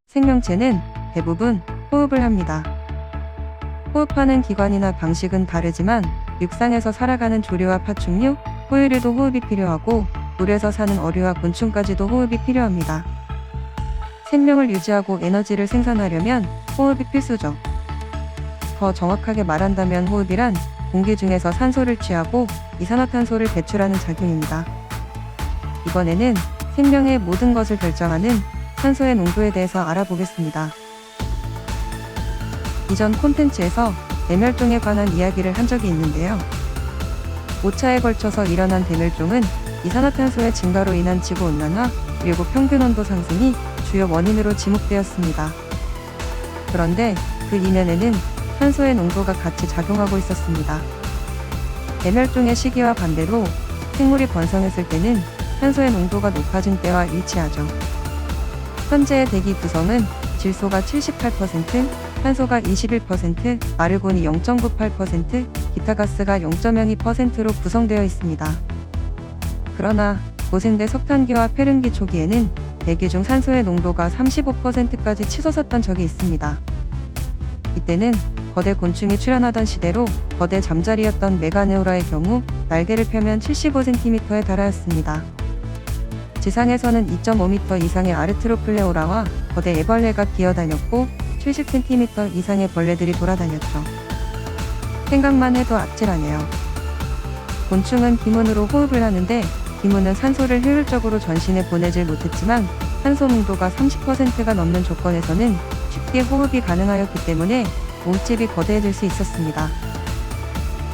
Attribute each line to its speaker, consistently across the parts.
Speaker 1: 생명체는 대부분 호흡을 합니다. 호흡하는 기관이나 방식은 다르지만 육상에서 살아가는 조류와 파충류, 포유류도 호흡이 필요하고 물에서 사는 어류와 곤충까지도 호흡이 필요합니다. 생명을 유지하고 에너지를 생산하려면 호흡이 필수죠. 더 정확하게 말한다면 호흡이란 공기 중에서 산소를 취하고 이산화탄소를 배출하는 작용입니다. 이번에는 생명의 모든 것을 결정하는 산소의 농도에 대해서 알아보겠습니다. 이전 콘텐츠에서 대멸종에 관한 이야기를 한 적이 있는데요. 5차에 걸쳐서 일어난 대멸종은 이산화탄소의 증가로 인한 지구온난화 그리고 평균 온도 상승이 주요 원인으로 지목되었습니다. 그런데 그 이면에는 산소의 농도가 같이 작용하고 있었습니다. 대멸종의 시기와 반대로 생물이 번성했을 때는 산소의 농도가 높아진 때와 일치하죠. 현재의 대기 구성은 질소가 78%, 산소가 21%, 아르곤이 0.98%, 기타 가스가 0.02%로 구성되어 있습니다. 그러나 고생대 석탄기와 페른기 초기에는 대기 중 산소의 농도가 35%까지 치솟았던 적이 있습니다. 이때는 거대 곤충이 출현하던 시대로 거대 잠자리였던 메가네우라의 경우 날개를 펴면 75cm에 달하였습니다. 지상에서는 2.5m 이상의 아르트로플레오라와 거대 애벌레가 기어다녔고 70cm 이상의 벌레들이 돌아다녔죠. 생각만 해도 아찔하네요. 곤충은 기문으로 호흡을 하는데 기문은 산소를 효율적으로 전신에 보내질 못했지만 산소 농도가 30%가 넘는 조건에서는 쉽게 호흡이 가능하였기 때문에 몸집이 거대해질 수 있었습니다.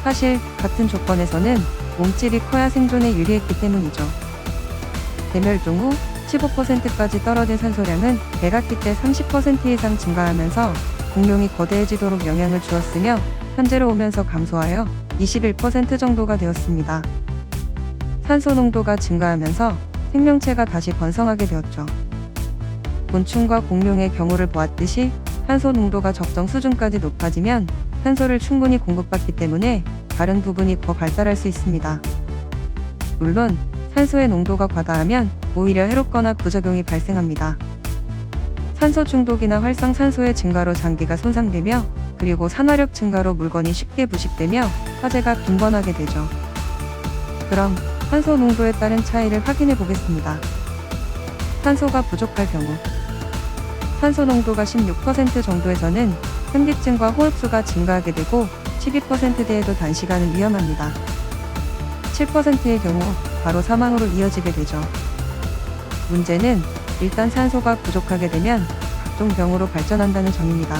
Speaker 1: 사실 같은 조건에서는 몸집이 커야 생존에 유리했기 때문이죠. 대멸종 후 15%까지 떨어진 산소량은 백악기 때 30% 이상 증가하면서 공룡이 거대해지도록 영향을 주었으며 현재로 오면서 감소하여 21% 정도가 되었습니다. 산소 농도가 증가하면서 생명체가 다시 번성하게 되었죠. 곤충과 공룡의 경우를 보았듯이 산소 농도가 적정 수준까지 높아지면 산소를 충분히 공급받기 때문에 다른 부분이 더 발달할 수 있습니다. 물론 산소의 농도가 과다하면 오히려 해롭거나 부작용이 발생합니다. 산소 중독이나 활성산소의 증가로 장기가 손상되며 그리고 산화력 증가로 물건이 쉽게 부식되며 화재가 빈번하게 되죠. 그럼 산소 농도에 따른 차이를 확인해 보겠습니다. 산소가 부족할 경우 산소 농도가 16% 정도에서는 현기증과 호흡수가 증가하게 되고 12%대에도 단시간은 위험합니다. 7%의 경우 바로 사망으로 이어지게 되죠. 문제는 일단 산소가 부족하게 되면 각종 병으로 발전한다는 점입니다.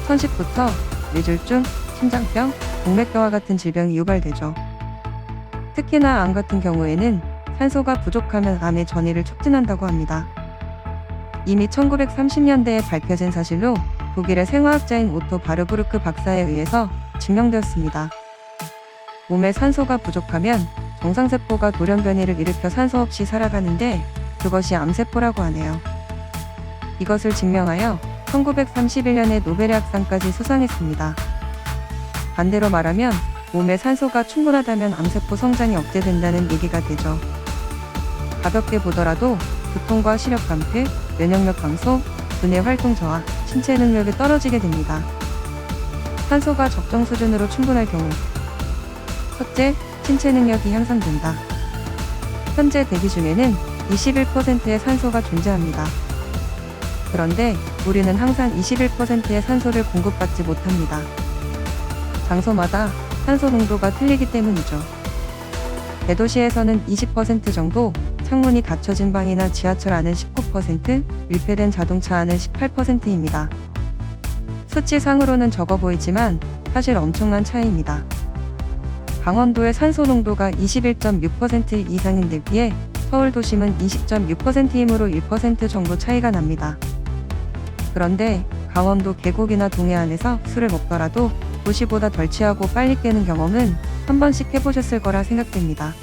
Speaker 1: 천식부터 뇌졸중, 심장병, 동맥경화 같은 질병이 유발되죠. 특히나 암 같은 경우에는 산소가 부족하면 암의 전이를 촉진한다고 합니다. 이미 1930년대에 밝혀진 사실로 독일의 생화학자인 오토 바르부르크 박사에 의해서 증명되었습니다. 몸에 산소가 부족하면 정상세포가 돌연변이를 일으켜 산소 없이 살아가는데 그것이 암세포라고 하네요. 이것을 증명하여 1931년에 노벨의학상까지 수상했습니다. 반대로 말하면 몸에 산소가 충분하다면 암세포 성장이 억제된다는 얘기가 되죠. 가볍게 보더라도 두통과 시력 감퇴, 면역력 감소, 두뇌 활동 저하, 신체 능력이 떨어지게 됩니다. 산소가 적정 수준으로 충분할 경우 첫째, 신체 능력이 향상된다. 현재 대기 중에는 21%의 산소가 존재합니다. 그런데 우리는 항상 21%의 산소를 공급받지 못합니다. 장소마다 산소 농도가 틀리기 때문이죠. 대도시에서는 20% 정도, 창문이 닫혀진 방이나 지하철 안은 19%, 밀폐된 자동차 안은 18%입니다. 수치상으로는 적어 보이지만 사실 엄청난 차이입니다. 강원도의 산소 농도가 21.6% 이상인데 비해 서울 도심은 20.6%이므로 1% 정도 차이가 납니다. 그런데 강원도 계곡이나 동해안에서 술을 먹더라도 도시보다 덜 취하고 빨리 깨는 경험은 한 번씩 해보셨을 거라 생각됩니다.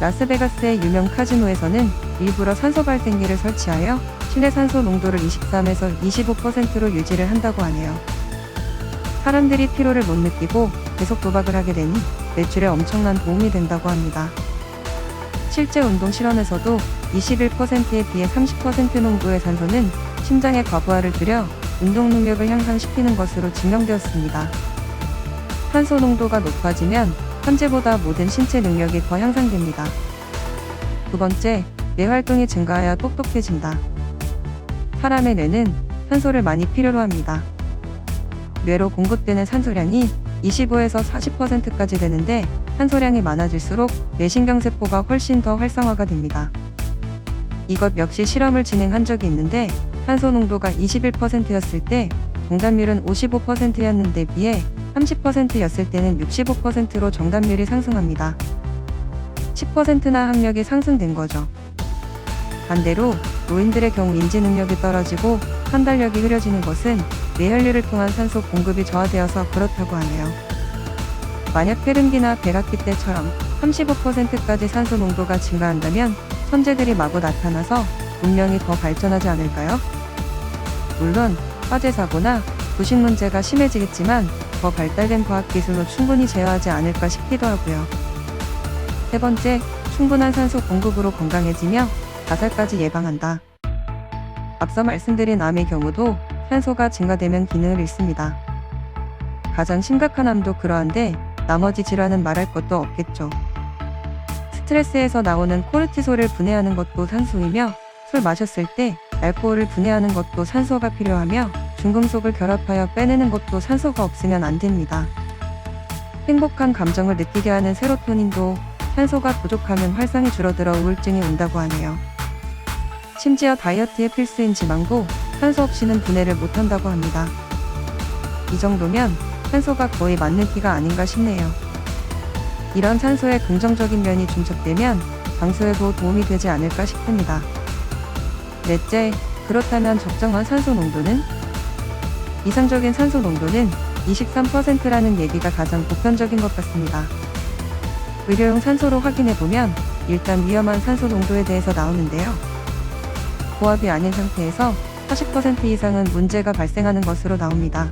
Speaker 1: 라스베가스의 유명 카지노에서는 일부러 산소 발생기를 설치하여 실내 산소 농도를 23에서 25%로 유지를 한다고 하네요. 사람들이 피로를 못 느끼고 계속 도박을 하게 되니 매출에 엄청난 도움이 된다고 합니다. 실제 운동 실험에서도 21%에 비해 30% 농도의 산소는 심장의 과부하를 줄여 운동 능력을 향상시키는 것으로 증명되었습니다. 산소 농도가 높아지면 현재보다 모든 신체 능력이 더 향상됩니다. 두 번째, 뇌 활동이 증가하여 똑똑해진다. 사람의 뇌는 산소를 많이 필요로 합니다. 뇌로 공급되는 산소량이 25에서 40%까지 되는데 산소량이 많아질수록 뇌신경세포가 훨씬 더 활성화가 됩니다. 이것 역시 실험을 진행한 적이 있는데 산소 농도가 21%였을 때 정답률은 55%였는데 비해 30%였을 때는 65%로 정답률이 상승합니다. 10%나 학력이 상승된 거죠. 반대로 노인들의 경우 인지 능력이 떨어지고 판단력이 흐려지는 것은 뇌혈류를 통한 산소 공급이 저하되어서 그렇다고 하네요. 만약 폐렴기나 백악기 때처럼 35%까지 산소 농도가 증가한다면 천재들이 마구 나타나서 문명이 더 발전하지 않을까요? 물론 화재 사고나 부식 문제가 심해지겠지만 더 발달된 과학기술로 충분히 제어하지 않을까 싶기도 하고요. 세 번째, 충분한 산소 공급으로 건강해지며 자살까지 예방한다. 앞서 말씀드린 암의 경우도 산소가 증가되면 기능을 잃습니다. 가장 심각한 암도 그러한데 나머지 질환은 말할 것도 없겠죠. 스트레스에서 나오는 코르티솔을 분해하는 것도 산소이며 술 마셨을 때 알코올을 분해하는 것도 산소가 필요하며 중금속을 결합하여 빼내는 것도 산소가 없으면 안 됩니다. 행복한 감정을 느끼게 하는 세로토닌도 산소가 부족하면 활성이 줄어들어 우울증이 온다고 하네요. 심지어 다이어트에 필수인 지방도 산소 없이는 분해를 못한다고 합니다. 이 정도면 산소가 거의 맞는 기가 아닌가 싶네요. 이런 산소의 긍정적인 면이 중첩되면 장수에도 도움이 되지 않을까 싶습니다. 넷째, 그렇다면 적정한 산소 농도는? 이상적인 산소 농도는 23%라는 얘기가 가장 보편적인 것 같습니다. 의료용 산소로 확인해보면 일단 위험한 산소 농도에 대해서 나오는데요. 고압이 아닌 상태에서 40% 이상은 문제가 발생하는 것으로 나옵니다.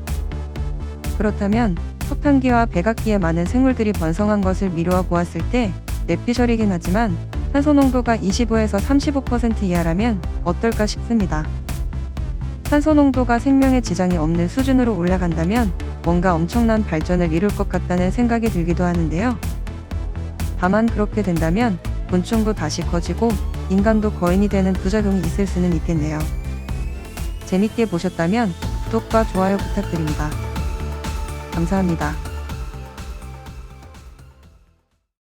Speaker 1: 그렇다면 석탄기와 백악기에 많은 생물들이 번성한 것을 미루어 보았을 때 뇌피셜이긴 하지만 산소 농도가 25에서 35% 이하라면 어떨까 싶습니다. 산소 농도가 생명에 지장이 없는 수준으로 올라간다면 뭔가 엄청난 발전을 이룰 것 같다는 생각이 들기도 하는데요. 다만 그렇게 된다면 곤충도 다시 커지고 인간도 거인이 되는 부작용이 있을 수는 있겠네요. 재밌게 보셨다면 구독과 좋아요 부탁드립니다. 감사합니다.